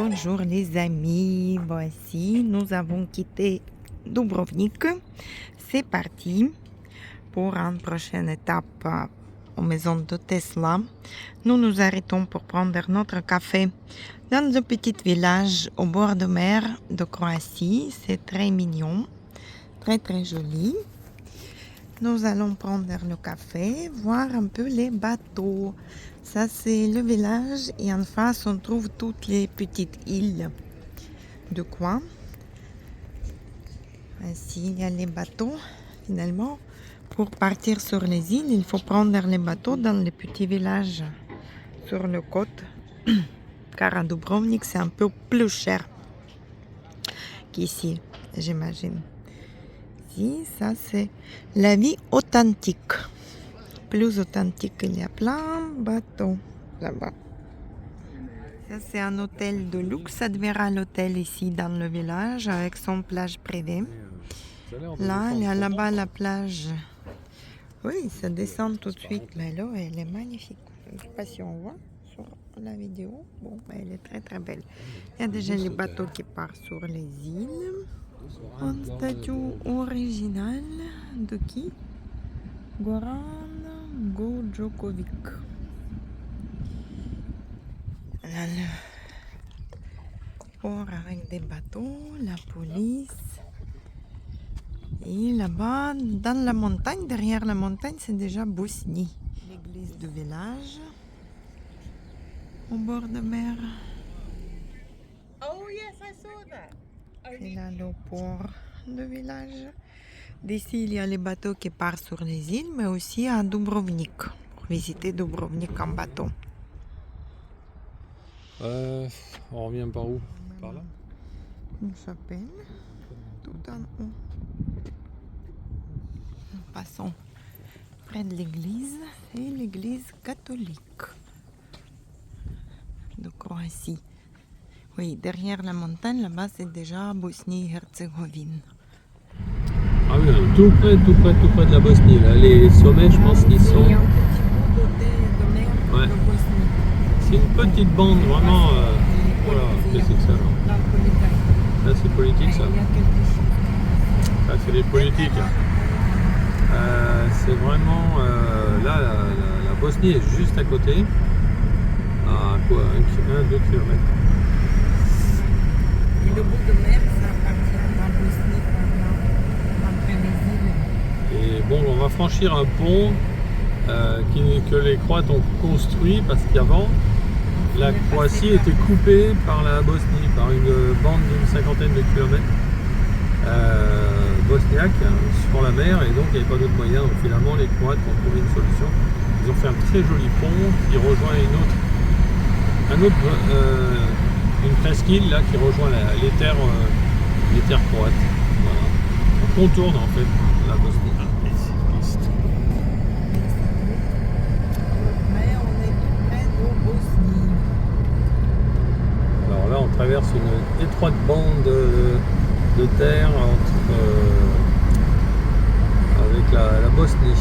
Bonjour les amis, voici, nous avons quitté Dubrovnik. C'est parti pour une prochaine étape aux maisons de Tesla. Nous nous arrêtons pour prendre notre café dans un petit village au bord de mer de Croatie. C'est très mignon, très joli. Nous allons prendre le café, voir un peu les bateaux. Ça, c'est le village et en face, on trouve toutes les petites îles de coin. Ainsi, il y a les bateaux. Finalement, pour partir sur les îles, il faut prendre les bateaux dans les petits villages sur le côte. Car à Dubrovnik, c'est un peu plus cher qu'ici, j'imagine. Ici, ça, c'est la vie authentique. Plus authentique, il y a plein de bateaux là-bas. Ça, c'est un hôtel de luxe. Admira l'hôtel ici dans le village avec son plage privée. Là, il y a là-bas la plage. Oui, ça descend tout de suite. Mais l'eau, elle est magnifique. Je ne sais pas si on voit sur la vidéo. Bon, elle est très belle. Il y a déjà les bateaux qui partent sur les îles. Une statue originale de qui? Goran Gojokovic. Là, le port avec des bateaux, la police. Et là-bas, dans la montagne, derrière la montagne, c'est déjà Bosnie. L'église du village, au bord de mer. Oh yes, I saw that. Et là, le port du village. D'ici, il y a les bateaux qui partent sur les îles, mais aussi à Dubrovnik, pour visiter Dubrovnik en bateau. On revient par où? Par là? Une chapelle, tout en haut. Nous passons près de l'église, c'est l'église catholique de Croatie. Oui, derrière la montagne, là-bas, c'est déjà Bosnie-Herzégovine. Ah oui, tout près de la Bosnie. Là. Les sommets, je pense qu'ils sont... Il y a un petit bout de mer Ouais. de Bosnie. C'est une petite bande, vraiment... Voilà, qu'est-ce que c'est que ça? Là, c'est politique, ça. Il y a quelque chose. Ça, c'est les politiques. C'est vraiment... là, la Bosnie est juste à côté. À quoi? 1-2 km. Et le bout de mer, ça appartient à la Bosnie entre les îles. Et bon, on va franchir un pont que les Croates ont construit parce qu'avant, la Croatie était coupée par la Bosnie, par une bande d'une cinquantaine de kilomètres bosniaques sur la mer, et donc il n'y avait pas d'autre moyen. Donc finalement, les Croates ont trouvé une solution. Ils ont fait un très joli pont qui rejoint une presqu'île là qui rejoint les terres croates. Voilà. On contourne en fait la Bosnie. Les cyclistes. Mais on est tout près de Bosnie. Alors là, on traverse une étroite bande de terre avec la Bosnie.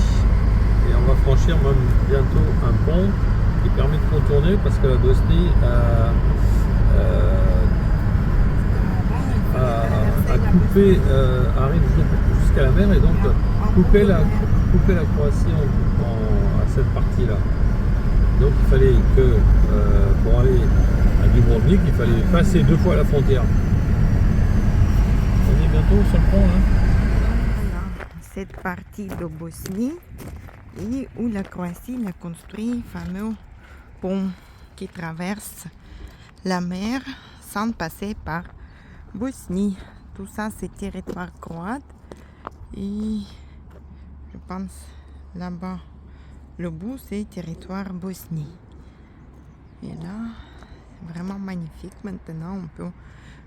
Et on va franchir même bientôt un pont qui permet de contourner parce que la Bosnie arrive jusqu'à la mer et donc couper la Croatie à cette partie-là. Donc il fallait que pour aller à Dubrovnik, il fallait passer 2 fois la frontière. On est bientôt sur le pont là. Voilà, cette partie de Bosnie et où la Croatie a construit un fameux pont qui traverse la mer sans passer par Bosnie. Tout ça, c'est territoire croate. Et je pense là-bas, le bout, c'est territoire Bosnie. Et là, c'est vraiment magnifique. Maintenant, on peut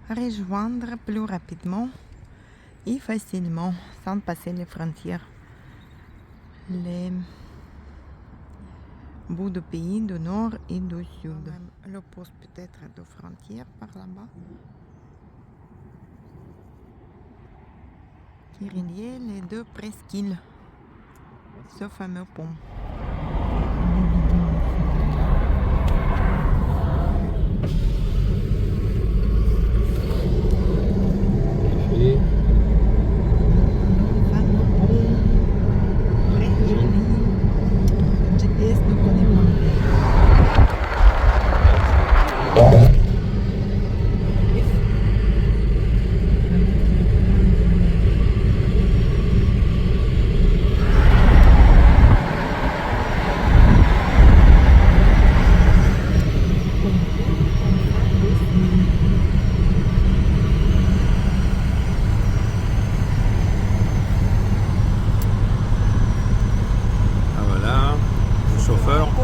rejoindre plus rapidement et facilement, sans passer les frontières, les bouts de pays du nord et du sud. Le poste peut-être de frontière par là-bas, qui reliait les deux presqu'îles, ce fameux pont.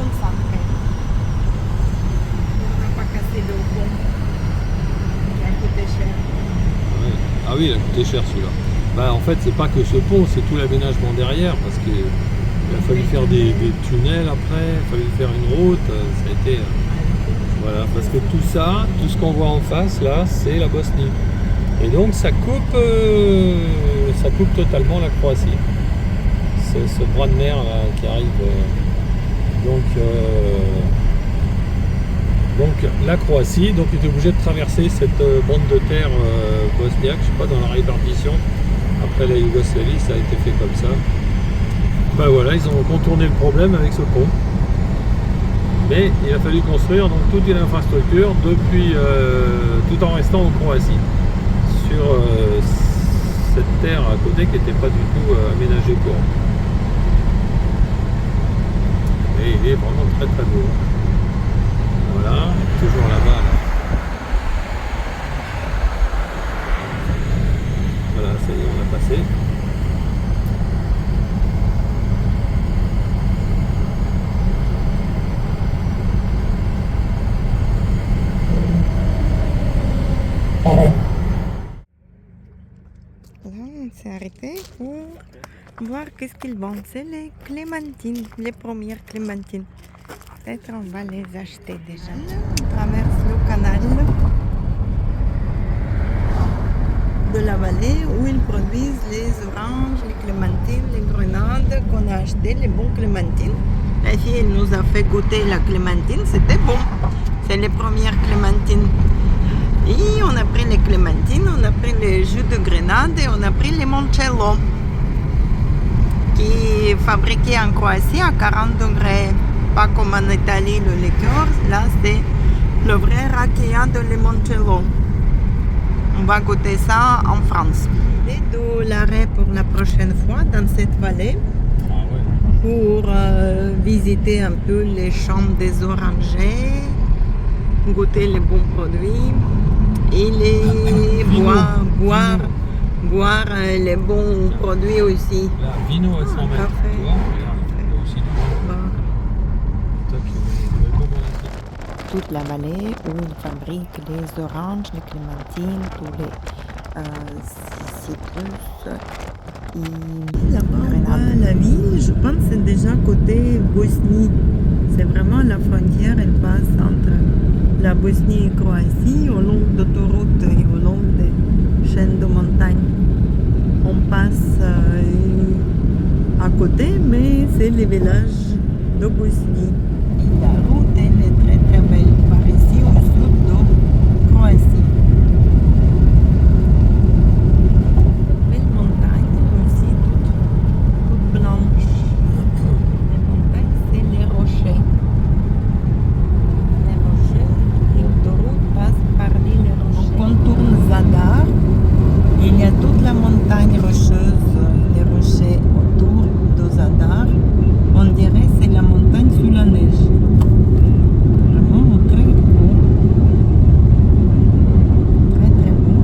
concentré. On n'a pas cassé le pont. Il a coûté cher. Ouais. Ah oui, il a coûté cher celui-là. Bah, en fait, c'est pas que ce pont, c'est tout l'aménagement derrière, parce qu'il a fallu faire des tunnels après, il a fallu faire une route, ça a été... voilà, parce que tout ça, tout ce qu'on voit en face, là, c'est la Bosnie. Et donc, ça coupe totalement la Croatie. C'est ce bras de mer là, qui arrive. Donc la Croatie donc, est obligée de traverser cette bande de terre bosniaque, je sais pas, dans la répartition. Après la Yougoslavie, ça a été fait comme ça. Ben voilà, ils ont contourné le problème avec ce pont. Mais il a fallu construire donc, toute une infrastructure depuis, tout en restant en Croatie, sur cette terre à côté qui n'était pas du tout aménagée pour. Et il est vraiment très très beau. Voilà, toujours là-bas. Là. Voilà, ça y est, on a passé. Là, on s'est arrêté pour voir qu'est-ce qu'ils vendent. C'est les clémentines, les premières clémentines. Peut-être on va les acheter déjà. On traverse le canal de la vallée où ils produisent les oranges, les clémentines, les grenades qu'on a acheté, les bons clémentines. La fille elle nous a fait goûter la clémentine, c'était bon. C'est les premières clémentines. Et on a pris les clémentines, on a pris les jus de grenade et on a pris les moncello qui est fabriqué en Croatie à 40 degrés. Pas comme en Italie le liqueur, là c'est le vrai rakia de limoncello. On va goûter ça en France. Et de l'arrêt pour la prochaine fois dans cette vallée pour visiter un peu les champs des orangers, goûter les bons produits et les boire les bons produits aussi. Là, vino à 100 mètres. Parfait. Tu vois, regarde, là aussi, toute la vallée où ils fabriquent les oranges, les clémentines, tous les citrus. Là-bas, la ville, je pense, c'est déjà côté Bosnie. C'est vraiment la frontière, elle passe entre la Bosnie et Croatie, au long d'autoroutes et au long des chaînes de montagnes. On passe à côté, mais c'est les villages de Bosnie. Et la route, elle est très très belle, par ici au sud de Croatie. Belle montagne aussi, toute blanche. Les montagnes, c'est les rochers. Les rochers, et l'autoroute passe parmi les rochers. On contourne Zadar. Il y a toute la montagne rocheuse, les rochers autour de Zadar. On dirait que c'est la montagne sous la neige. Vraiment très beau. Très très beau.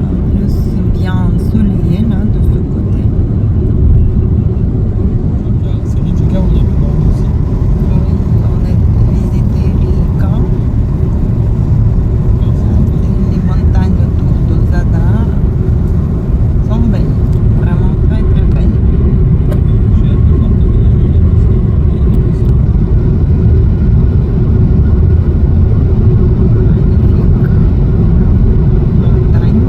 En plus, bien ensoleillé là de ce côté. c'est Rijeka où il y avait dans aussi. Oui, on a visité Rijeka. Les montagnes autour de Zadar sont belles. Vraiment très très belles. J'ai hâte de voir ta vidéo. Montagne.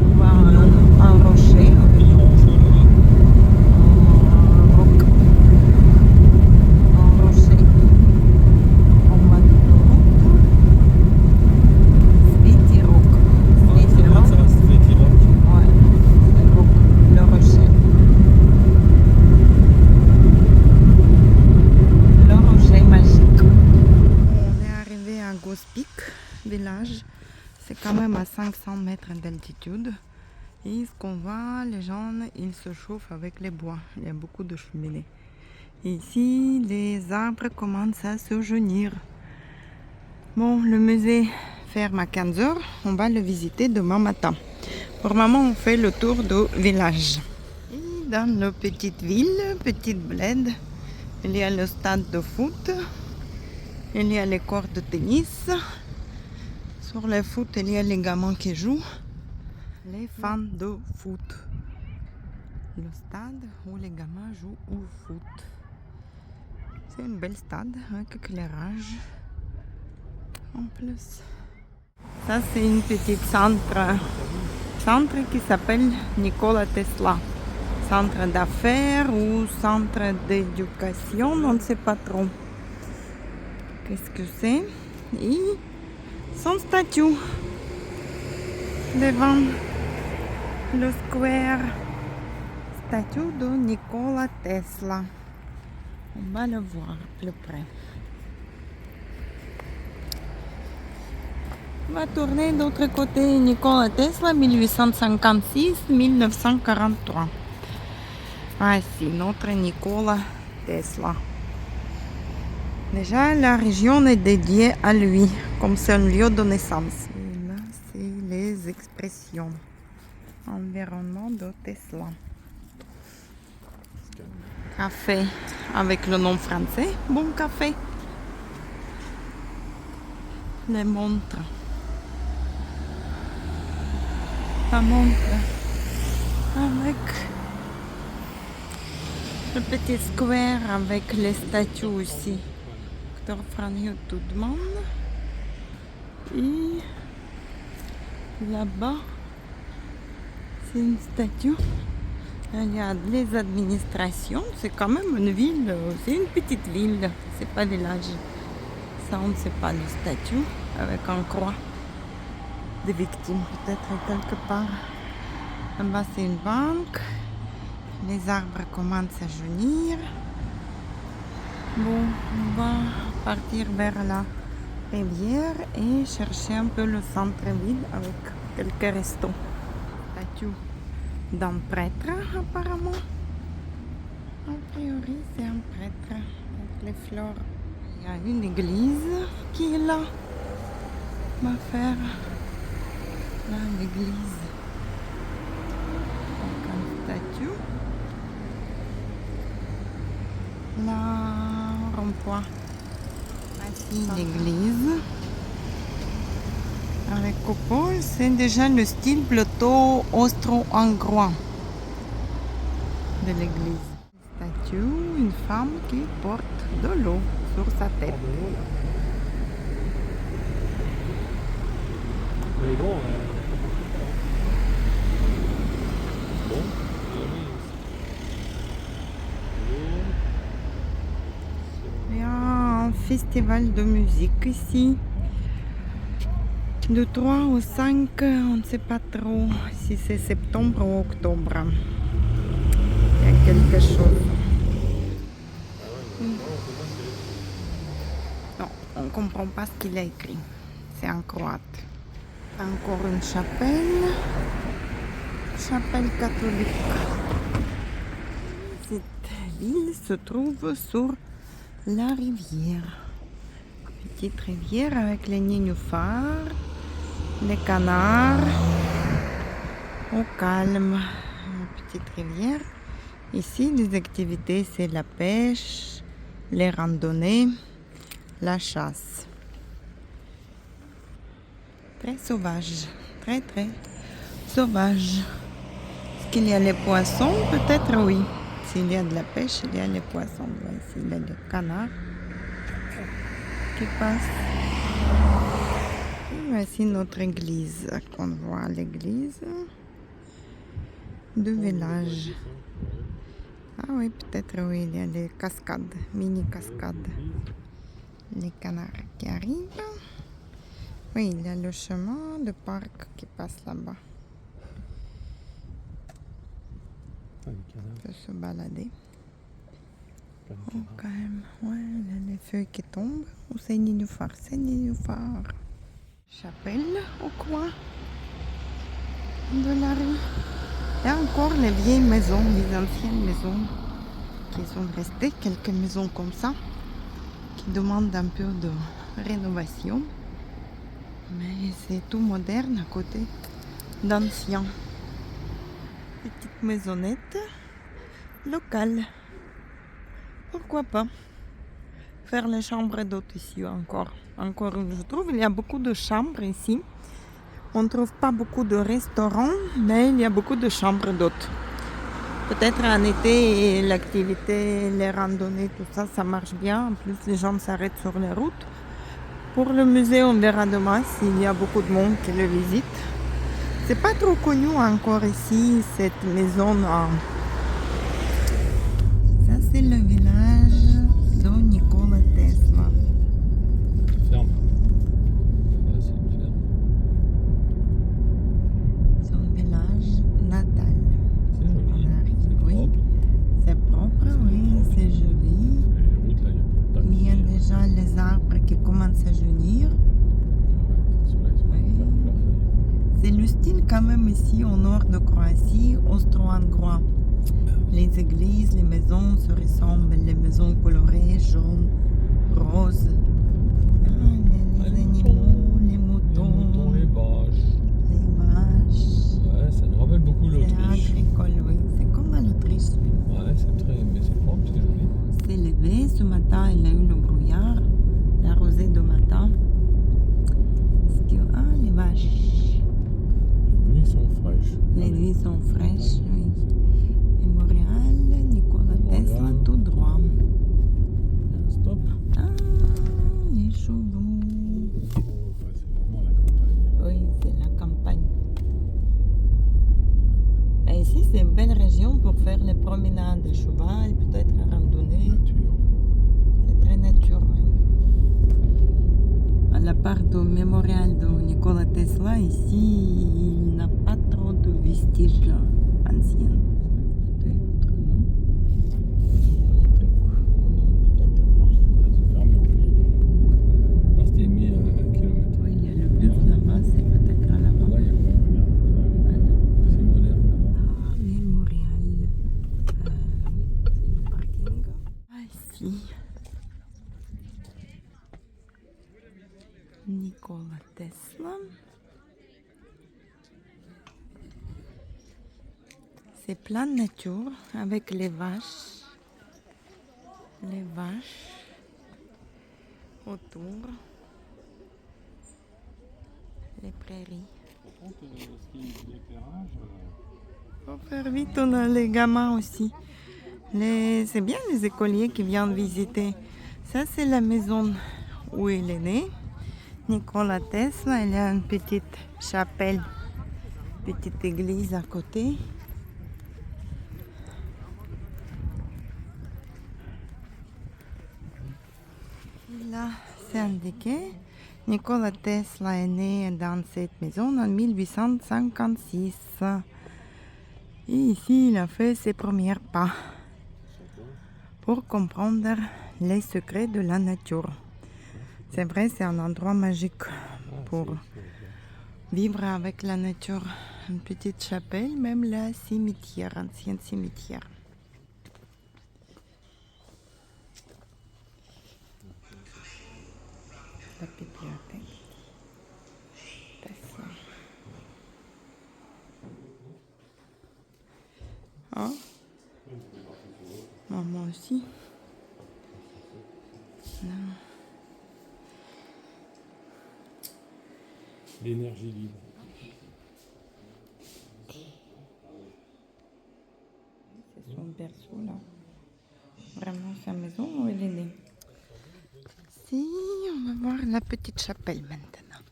On va un rocher, un roc, un rocher. On va de route. Sveti roc. Sveti roc. Ouais, le roc, le rocher. Le rocher magique. On est arrivé à Gospic, village. C'est quand même à 500 mètres d'altitude. Et ce qu'on voit, les gens, ils se chauffent avec les bois. Il y a beaucoup de cheminées. Et ici, les arbres commencent à se jaunir. Bon, le musée ferme à 15 h. On va le visiter demain matin. Pour le moment, on fait le tour du village. Et dans la petite ville, petite bled, il y a le stade de foot. Il y a les cours de tennis. Sur le foot, il y a les gamins qui jouent. Les fans de foot. Le stade où les gamins jouent au foot. C'est une belle stade avec éclairage. En plus. Ça, c'est une petite centre qui s'appelle Nikola Tesla. Centre d'affaires ou centre d'éducation, on ne sait pas trop. Qu'est-ce que c'est? Et son statue devant le square. Statue de Nikola Tesla. On va le voir plus près. On va tourner d'autre côté. Nikola Tesla, 1856-1943. Voici notre Nikola Tesla. Déjà, la région est dédiée à lui, comme c'est un lieu de naissance. Et là, c'est les expressions. Environnement de Tesla. Café avec le nom français. Bon café. Les montres. La montre avec le petit square avec les statues aussi. Dr. Franjo Tudman. Et là-bas, c'est une statue. Il y a les administrations. C'est quand même une ville. C'est une petite ville. C'est pas village. Ça, on ne sait pas le statut avec un croix des victimes, peut-être quelque part. Là-bas, c'est une banque. Les arbres commencent à jaunir. Bon, on va partir vers la rivière et chercher un peu le centre-ville avec quelques restos. Statue d'un prêtre, apparemment. A priori, c'est un prêtre avec les fleurs. Il y a une église qui est là. On va faire là l'église. Donc un statue. Là, rond-point. Voici l'église. Avec coupole, c'est déjà le style plutôt austro-hongrois de l'église. Statue, une femme qui porte de l'eau sur sa tête. Mais bon, Il y a un festival de musique ici. De 3 au 5, on ne sait pas trop si c'est septembre ou octobre. Il y a quelque chose. Non, on ne comprend pas ce qu'il a écrit. C'est en croate. Encore une chapelle. Chapelle catholique. Cette ville se trouve sur la rivière. Petite rivière avec les nénuphars, les canards. Au calme. Une petite rivière. Ici, les activités, c'est la pêche, les randonnées, la chasse. Très sauvage. Très, très sauvage. Est-ce qu'il y a les poissons? Peut-être oui. S'il y a de la pêche, il y a les poissons. Ici, il y a le canard qui passe. Et voici notre église. On voit l'église du village. Ah oui, peut-être oui, il y a les cascades, mini cascades. Les canards qui arrivent. Oui, il y a le chemin de parc qui passe là-bas. On peut se balader. Oh, quand même, ouais, il y a les feuilles qui tombent. Ou c'est nénuphar, c'est nénuphar. Chapelle au coin de la rue. Il y a encore les vieilles maisons, les anciennes maisons qui sont restées, quelques maisons comme ça, qui demandent un peu de rénovation. Mais c'est tout moderne à côté d'ancien. Petite maisonnette locale. Pourquoi pas faire les chambres d'hôtes ici encore. Je trouve il y a beaucoup de chambres ici. On ne trouve pas beaucoup de restaurants, mais il y a beaucoup de chambres d'hôtes. Peut-être en été, l'activité, les randonnées, tout ça, ça marche bien. En plus, les gens s'arrêtent sur les routes. Pour le musée, on verra demain s'il y a beaucoup de monde qui le visite. C'est pas trop connu encore ici, cette maison. Ça, c'est le village de Nikola Tesla. Ferme. Ouais, c'est une ferme. Son village natal. C'est joli. On arrive, C'est oui. propre. C'est propre, oui, c'est joli. Et les routes là, il y a pas de Il y a déjà les arbres qui commencent à jaunir. Ouais, ceux-là, ils ont Oui. perdu leurs feuilles. C'est le style quand même ici au nord de Croatie, austro-hongrois. Les églises, les maisons se ressemblent, les maisons colorées, jaunes, roses. Les animaux, les Les moutons, moutons, les vaches. les vaches. Ouais, ça nous rappelle beaucoup C'est l'Autriche. agricole, oui. C'est comme à l'Autriche. Oui. Ouais, c'est très... Mais c'est propre, c'est joli. On s'est levé ce matin, il a eu le brouillard, la rosée de matin. Les vaches. Les nuits sont fraîches. Les nuits sont fraîches, oui. Mémorial, Nikola Tesla, tout droit. Il y a un stop. Ah, les chevaux. Oh, ouais, c'est vraiment la campagne. Oui, c'est la campagne. Et ici, c'est une belle région pour faire les promenades de cheval, peut-être la randonnée. Nature. C'est très naturel. À la part du mémorial de Nikola Tesla, ici, il n'a pas trop de vestiges anciens. Peut-être, non? Là, c'est fermé au plus. Non, c'était mis à 1 kilomètre. Oui, il y a le bus là-bas, c'est peut-être à là-bas. Là-bas, il y a quoi? Regarde. C'est moderne là-bas. Ah, mémorial. Oui, c'est le parking. Ah, ici. Nikola Tesla. C'est plein de nature avec les vaches. Les vaches autour. Les prairies. Par contre, ce qui est l'éclairage. Pour faire vite, on a les gamins aussi. C'est bien les écoliers qui viennent visiter. Ça, c'est la maison où il est né. Nikola Tesla, il y a une petite chapelle, petite église à côté. Et là, c'est indiqué. Nikola Tesla est né dans cette maison en 1856. Et ici, il a fait ses premiers pas pour comprendre les secrets de la nature. C'est vrai, c'est un endroit magique pour vivre avec la nature. Une petite chapelle, même le cimetière, ancien cimetière. La bibliothèque. Ah, maman aussi. Non. L'énergie libre. C'est son berceau là. Vraiment sa maison où il est né. Si, on va voir la petite chapelle maintenant.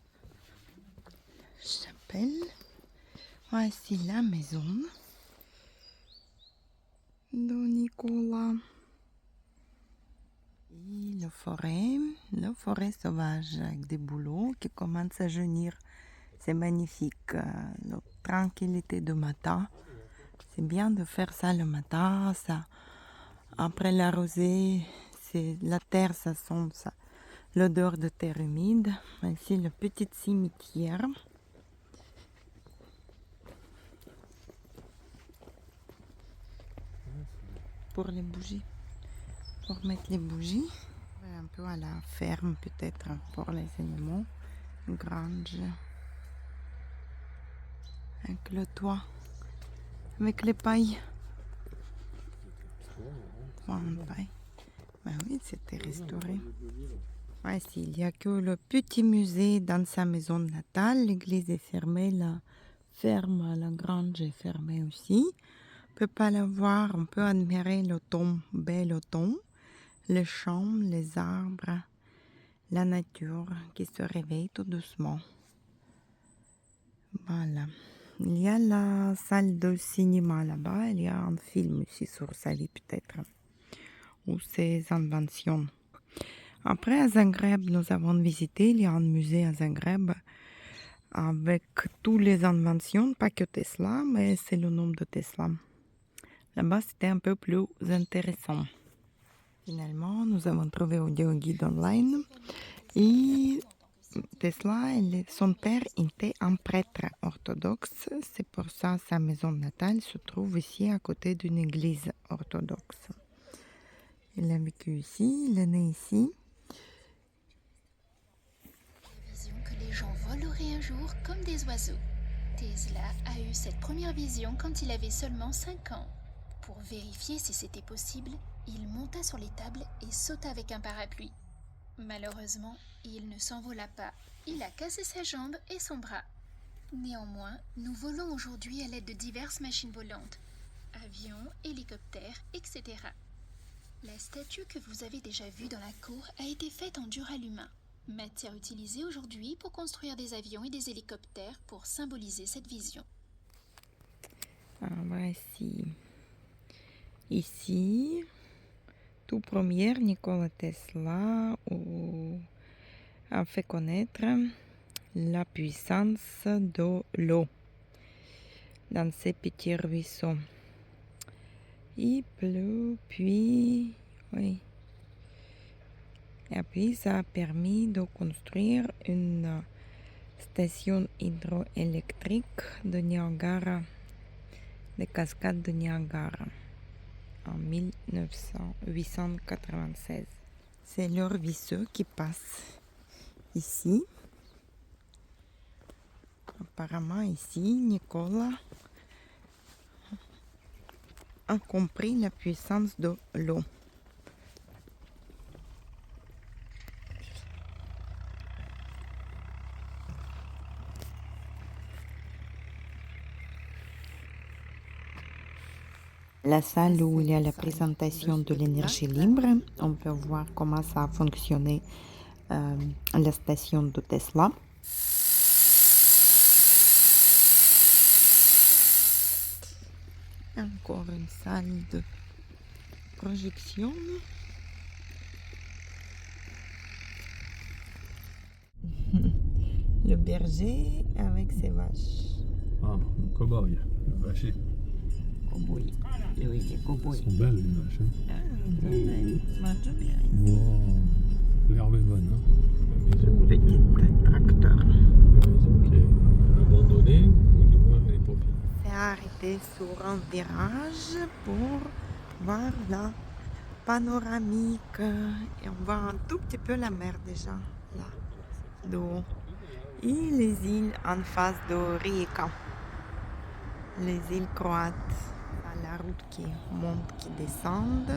Chapelle. Voici la maison de Nikola. Et la forêt sauvage avec des bouleaux qui commencent à jaunir. C'est magnifique. La tranquillité du matin. C'est bien de faire ça le matin. Ça, après la rosée, la terre, ça sent ça. L'odeur de terre humide. Ici, le petit cimetière. Pour les bougies. Pour mettre les bougies. Un peu à la ferme, peut-être, pour les animaux. grange. Avec le toit. Avec les pailles. En paille. Ben oui, c'était restauré. Voici, il n'y a que le petit musée dans sa maison natale. L'église est fermée, la ferme, la grange est fermée aussi. On ne peut pas la voir, on peut admirer l'automne, bel automne, les champs, les arbres, la nature qui se réveille tout doucement. Voilà. Il y a la salle de cinéma là-bas, il y a un film aussi sur Sali peut-être, ou ses inventions. Après, à Zagreb, nous avons visité, il y a un musée à Zagreb avec toutes les inventions, pas que Tesla, mais c'est le nom de Tesla. Là-bas, c'était un peu plus intéressant. Finalement, nous avons trouvé audio guide online et Tesla, son père était un prêtre orthodoxe. C'est pour ça que sa maison natale se trouve ici à côté d'une église orthodoxe. Il a vécu ici, il est né ici. Que les gens voleraient un jour comme des oiseaux. Tesla a eu cette première vision quand il avait seulement 5 ans. Pour vérifier si c'était possible, il monta sur les tables et sauta avec un parapluie. Malheureusement, il ne s'envola pas. Il a cassé sa jambe et son bras. Néanmoins, nous volons aujourd'hui à l'aide de diverses machines volantes, avions, hélicoptères, etc. La statue que vous avez déjà vue dans la cour a été faite en duralumin, matière utilisée aujourd'hui pour construire des avions et des hélicoptères pour symboliser cette vision. Voici. Ici, tout premier, Nikola Tesla a fait connaître la puissance de l'eau dans ces petits ruisseaux. Il pleut, puis, oui. Et puis, ça a permis de construire une station hydroélectrique de Niagara, des cascades de Niagara, en 1896. C'est le ruisseau qui passe ici. Apparemment, ici, Nicolas a compris la puissance de l'eau. La salle où il y a la présentation de l'énergie libre, on peut voir comment ça a fonctionné la station de Tesla. Encore une salle de projection. Le berger avec ses vaches. Ah, le cow-boy, le vacher. Cowboy. Oui, les cowboys. Elles sont belles les vaches. Hein. Ah, ils mangent bien. Wow. L'herbe est bonne. Hein. La maison, Petit tracteur. la maison qui est abandonnée, ou du moins elle est pas finie. C'est arrêté sur un virage pour voir la panoramique. Et on voit un tout petit peu la mer déjà, là, de haut. Et les îles en face de Rijeka. Les îles croates. La route qui monte, qui descend.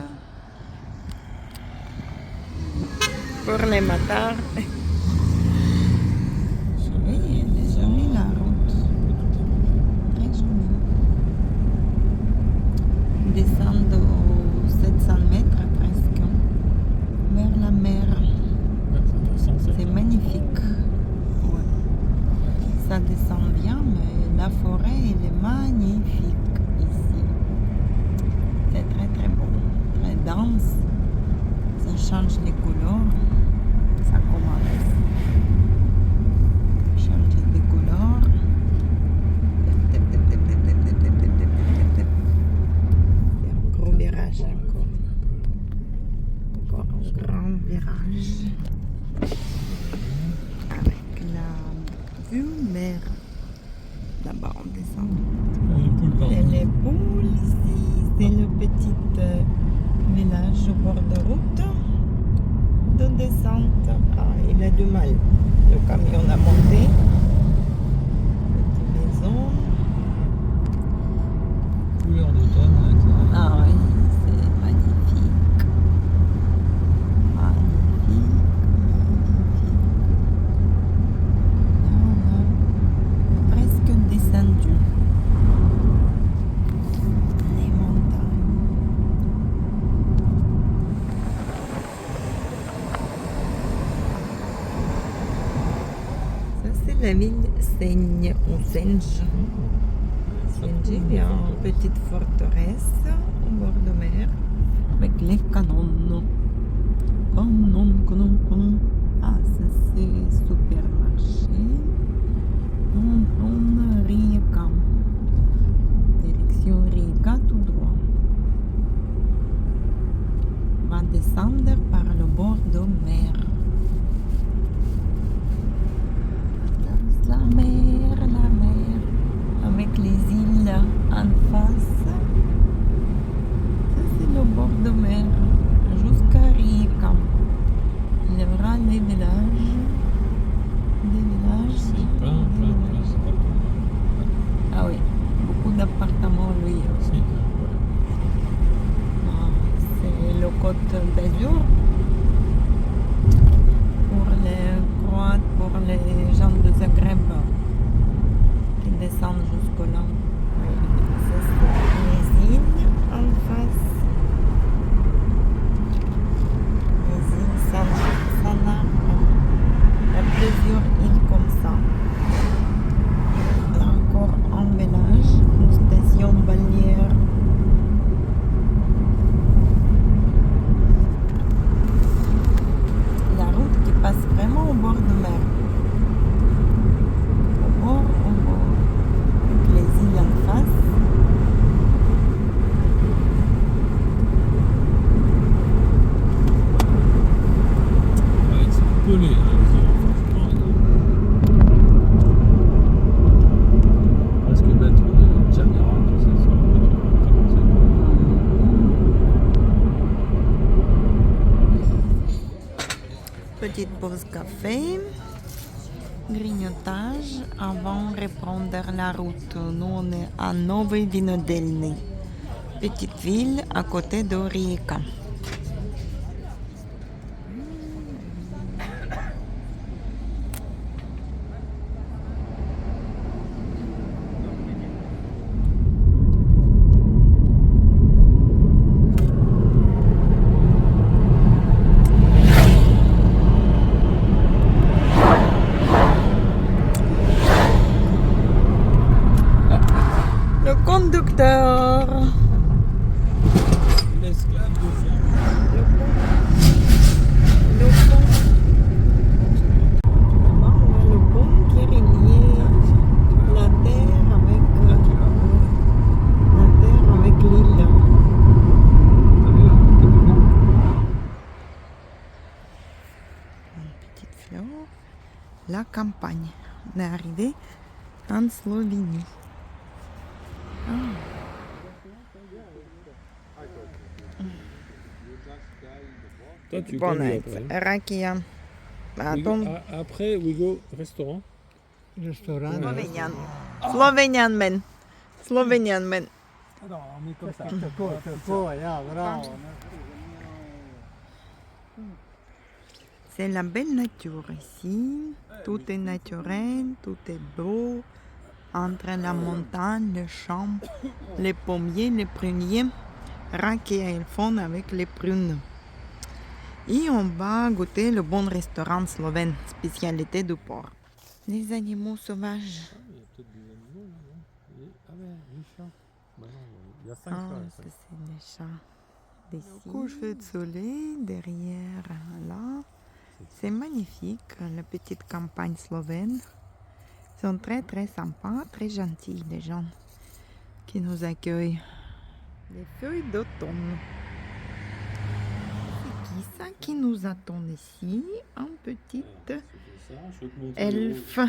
Pour les matins. Oui, elle est jolie la route. Très jolie. Descend de 700 mètres presque vers la mer. C'est magnifique. Ouais. Ça descend bien, mais la forêt elle est magnifique. C'est très très beau, très dense, ça change les couleurs, ça commence, change les couleurs, c'est un gros virage encore un grand virage, avec la vue mer, là-bas on descend, et les poules ici. C'est le petit village au bord de route de descente. Ah, il a du mal. Le camion a monté. Petite maison. Couleur d'automne. Ah oui, c'est magnifique. Magnifique, magnifique. Là, on a presque descendu. Les montagnes. Ça, c'est la ville Seigne ou Senge. Senge, il y a une petite forteresse au bord de mer avec les canons. Canon. Ah, ça c'est supermarché. On Rijeka. Direction Rijeka tout droit. On va descendre par le bord de mer. La mer, avec les îles en face. Ça, c'est le bord de mer, jusqu'à Rijeka. Il y aura les villages. Des villages. Plein. Ah oui, beaucoup d'appartements, lui. Ah, c'est le Côte d'Azur. Pour les Croates, pour les gens de Zagreb qui descendent jusque-là. Ça, c'est les îles en face. Les îles sans arbre. Il y a plusieurs îles comme ça. Là encore un village, une station balnéaire. La route qui passe vraiment au bord de mer. Au bord. Avec les îles en face. Avec ce pelé, presque mettre une caméra, tout ça, sur le Petite pause café. Grignotage avant de reprendre la route. Nous, on est à Novi Vinodelni, petite ville à côté de Rijeka. Le conducteur. l'esclave de fer. Le pont. Là-bas, on a le pont qui est relié la terre avec l'île. Une petite fleur. La campagne. On est arrivé en Slovénie. Toi, tu Bon, conduis après. Rakia. Attends. Après, we go restaurant. Restaurant. Slovenian men. Slovenian men. Non, on est comme ça. Bravo. C'est la belle nature ici. Tout est naturel, tout est beau. Entre la montagne, les champs, les pommiers, les pruniers. Rakia et le fond avec les prunes. Et on va goûter le bon restaurant slovène, spécialité du port. Les animaux sauvages. Il y a peut-être des animaux là, non? Ah ouais, les chats. Bah non, il y a 5 Ah, chats. ça c'est les chats d'ici. Le coucher de soleil derrière là. C'est magnifique, la petite campagne slovène. Ils sont très très sympas, très gentils les gens qui nous accueillent. Les feuilles d'automne. C'est qui ça qui nous attend ici? Un petit elfe